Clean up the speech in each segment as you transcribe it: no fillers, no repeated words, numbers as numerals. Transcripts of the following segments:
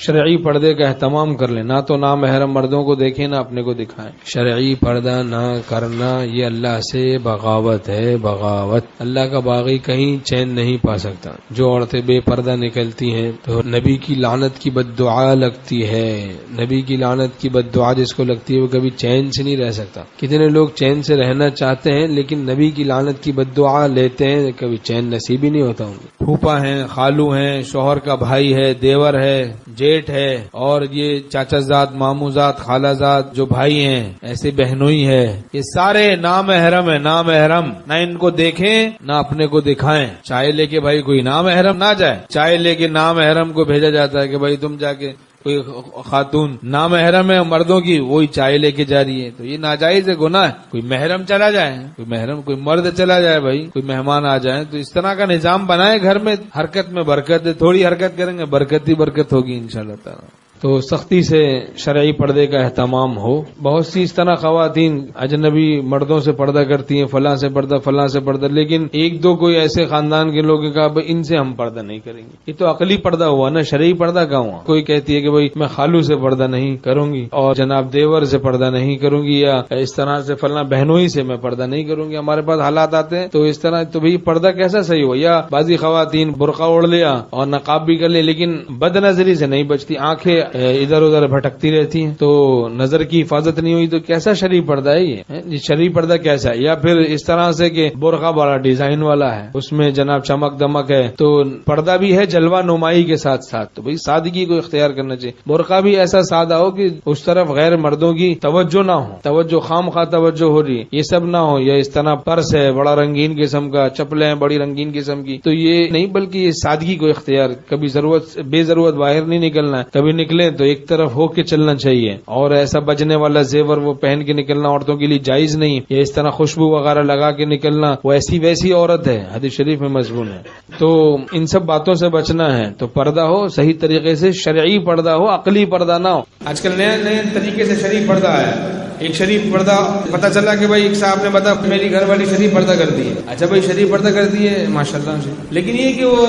شرعی پردے کا اہتمام کر لیں، نہ تو نامحرم مردوں کو دیکھیں نہ اپنے کو دکھائیں۔ شرعی پردہ نہ کرنا یہ اللہ سے بغاوت ہے، بغاوت۔ اللہ کا باغی کہیں چین نہیں پا سکتا۔ جو عورتیں بے پردہ نکلتی ہیں تو نبی کی لعنت کی بد دعا لگتی ہے، نبی کی لعنت کی بد دعا جس کو لگتی ہے وہ کبھی چین سے نہیں رہ سکتا۔ کتنے لوگ چین سے رہنا چاہتے ہیں لیکن نبی کی لعنت کی بد دعا لیتے ہیں، کبھی چین نصیب ہی نہیں ہوتا ان کو۔ پھوپھا ہیں، خالو ہیں، شوہر کا بھائی ہے، دیور ہے، جیٹ ہے، اور یہ چاچا زاد، مامو زاد، خالہ زاد جو بھائی ہیں، ایسے بہنوئی ہے، یہ سارے نامحرم ہیں، نامحرم۔ نہ ان کو دیکھیں نہ اپنے کو دکھائیں۔ چائے لے کے بھائی کوئی نامحرم نہ جائے، چائے لے کے نامحرم کو بھیجا جاتا ہے کہ بھائی تم جا کے، کوئی خاتون نامحرم ہے مردوں کی، وہی چائے لے کے جا رہی ہے، تو یہ ناجائز ہے، گناہ ہے۔ کوئی محرم چلا جائے، کوئی محرم، کوئی مرد چلا جائے، بھائی کوئی مہمان آ جائے، تو اس طرح کا نظام بنائے گھر میں۔ حرکت میں برکت ہے، تھوڑی حرکت کریں گے برکت ہی برکت ہوگی انشاءاللہ تعالی۔ تو سختی سے شرعی پردے کا اہتمام ہو۔ بہت سی اس طرح خواتین اجنبی مردوں سے پردہ کرتی ہیں، فلاں سے پردہ، فلاں سے پردہ، لیکن ایک دو کوئی ایسے خاندان کے لوگ کہا بھائی ان سے ہم پردہ نہیں کریں گے۔ یہ تو عقلی پردہ ہوا نا، شرعی پردہ کہاں ہوا؟ کوئی کہتی ہے کہ بھائی میں خالو سے پردہ نہیں کروں گی اور جناب دیور سے پردہ نہیں کروں گی، یا اس طرح سے فلاں بہنوئی سے میں پردہ نہیں کروں گی۔ ہمارے پاس حالات آتے ہیں تو اس طرح، تو بھائی پردہ کیسا صحیح ہوا؟ یا بعضی خواتین برقع اوڑھ لیا اور نقاب بھی کر لیا لیکن بد نظری سے نہیں بچتی، آنکھیں ادھر ادھر بھٹکتی رہتی ہیں، تو نظر کی حفاظت نہیں ہوئی، تو کیسا شرعی پردہ ہے یہ؟ شرعی پردہ کیسا ہے؟ یا پھر اس طرح سے کہ برقع بڑا ڈیزائن والا ہے، اس میں جناب چمک دمک ہے، تو پردہ بھی ہے جلوہ نمائی کے ساتھ ساتھ، تو بھئی سادگی کو اختیار کرنا چاہیے۔ برقع بھی ایسا سادہ ہو کہ اس طرف غیر مردوں کی توجہ نہ ہو، توجہ خام خواہ توجہ ہو رہی ہے، یہ سب نہ ہو۔ یا اس طرح پرس ہے بڑا رنگین قسم کا، چپلیں ہیں بڑی رنگین قسم کی، تو یہ نہیں، بلکہ یہ سادگی کو اختیار، کبھی ضرورت بے ضرورت باہر نہیں نکلنا ہے، کبھی نکلیں تو ایک طرف ہو کے چلنا چاہیے، اور ایسا بجنے والا زیور وہ پہن کے نکلنا عورتوں کے لیے جائز نہیں، یا اس طرح خوشبو وغیرہ لگا کے نکلنا، وہ ایسی ویسی عورت ہے، حدیث شریف میں مضمون ہے۔ تو ان سب باتوں سے بچنا ہے، تو پردہ ہو صحیح طریقے سے، شرعی پردہ ہو، عقلی پردہ نہ ہو۔ آج کل نئے نئے طریقے سے شرعی پردہ ہے۔ ایک شریف پردہ پتہ چلا کہ بھائی ایک صاحب نے بتا میری گھر والی شریف پردہ کرتی ہے، اچھا بھائی شریف پردہ کرتی ہے ماشاءاللہ سے، لیکن یہ کہ وہ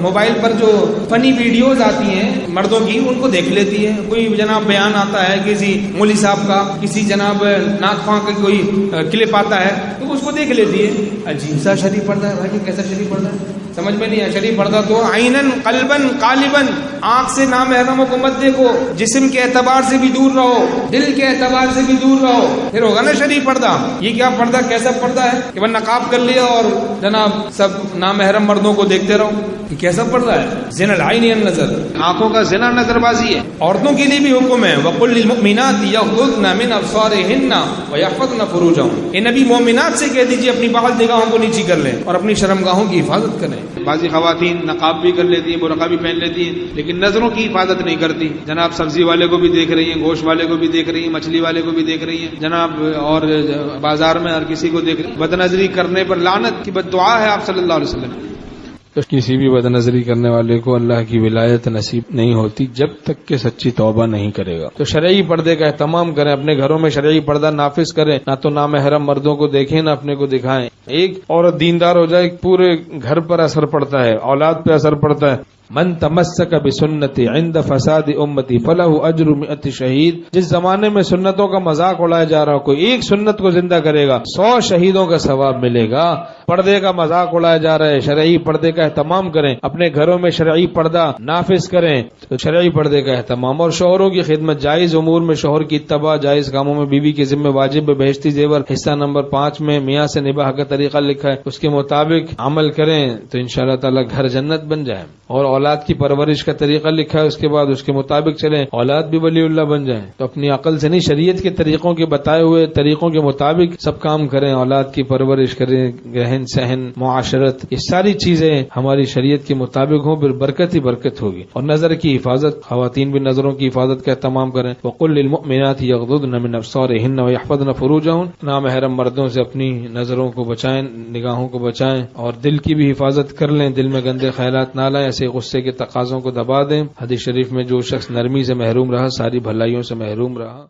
موبائل پر جو فنی ویڈیوز آتی ہیں مردوں کی ان کو دیکھ لیتی ہے، کوئی جناب بیان آتا ہے کسی مولوی صاحب کا، کسی جناب ناک خواہ کا کوئی کلپ آتا ہے تو اس کو دیکھ لیتی ہے، عجیب سا شریف پردہ ہے بھائی، کیسا شریف پردہ ہے؟ سمجھ میں نہیں ہے۔ شریف پردہ تو عینن قلبن قالبن، آنکھ سے نامحرموں کو مت دیکھو، جسم کے اعتبار سے بھی دور رہو، دل کے اعتبار سے بھی دور رہو، پھر ہوگا نا شریف پردہ۔ یہ کیا پردہ، کیسا پردہ ہے کہ وہ نقاب کر لیا اور جناب سب نامحرم مردوں کو دیکھتے رہو؟ یہ کیسا پردہ ہے؟ زنا العین النظر، آنکھوں کا زنا نظر بازی ہے۔ عورتوں کے لیے بھی حکم ہے وقل للمؤمنات یغضضن من ابصارهن ويحفظن فروجهن، اے نبی مومنات سے کہہ دیجیے اپنی باہر نگاہوں کو نیچی کر لیں اور اپنی شرمگاہوں کی حفاظت کریں۔ بعضی خواتین نقاب بھی کر لیتی ہیں، برقع بھی پہن لیتی ہیں، لیکن نظروں کی حفاظت نہیں کرتی۔ جناب سبزی والے کو بھی دیکھ رہی ہیں، گوشت والے کو بھی دیکھ رہی ہیں، مچھلی والے کو بھی دیکھ رہی ہیں جناب، اور بازار میں ہر کسی کو دیکھ رہی ہیں۔ بد نظری کرنے پر لعنت کی بد دعا ہے آپ صلی اللہ علیہ وسلم۔ تو کسی بھی بد نظری کرنے والے کو اللہ کی ولایت نصیب نہیں ہوتی جب تک کہ سچی توبہ نہیں کرے گا۔ تو شرعی پردے کا اہتمام کریں، اپنے گھروں میں شرعی پردہ نافذ کریں، نہ تو نامحرم مردوں کو دیکھیں نہ اپنے کو دکھائیں۔ ایک عورت دیندار ہو جائے پورے گھر پر اثر پڑتا ہے، اولاد پہ اثر پڑتا ہے۔ من تمسک بسنتی عند فساد امتی فلہ اجر 100 شہید۔ جس زمانے میں سنتوں کا مذاق اڑایا جا رہا ہو، کوئی ایک سنت کو زندہ کرے گا 100 شہیدوں کا ثواب ملے گا۔ پردے کا مذاق اڑایا جا رہا ہے، شرعی پردے کا اہتمام کریں، اپنے گھروں میں شرعی پردہ نافذ کریں۔ تو شرعی پردے کا اہتمام اور شوہروں کی خدمت، جائز امور میں شوہر کی اتباع، جائز کاموں میں بیوی کے ذمہ واجب بہشتی زیور، حصہ نمبر 5 میں میاں سے نباہ کا طریقہ لکھا ہے، اس کے مطابق عمل کریں تو انشاءاللہ تعالی گھر جنت بن جائے۔ اور اولاد کی پرورش کا طریقہ لکھا ہے، اس کے بعد اس کے مطابق چلیں، اولاد بھی ولی اللہ بن جائیں۔ تو اپنی عقل سے نہیں، شریعت کے طریقوں کے بتائے ہوئے طریقوں کے مطابق سب کام کریں، اولاد کی پرورش کریں، رہن سہن، معاشرت، یہ ساری چیزیں ہماری شریعت کے مطابق ہوں، پھر برکت ہی برکت ہوگی۔ اور نظر کی حفاظت، خواتین بھی نظروں کی حفاظت کا اہتمام کریں۔ وقل للمؤمنات یغضضن من ابصارهن ويحفظن فروجهن، نامحرم مردوں سے اپنی نظروں کو بچائیں، نگاہوں کو بچائیں، اور دل کی بھی حفاظت کر لیں، دل میں گندے خیالات نہ لائیں، ایسے غصے کے تقاضوں کو دبا دیں۔ حدیث شریف میں جو شخص نرمی سے محروم رہا ساری بھلائیوں سے محروم رہا۔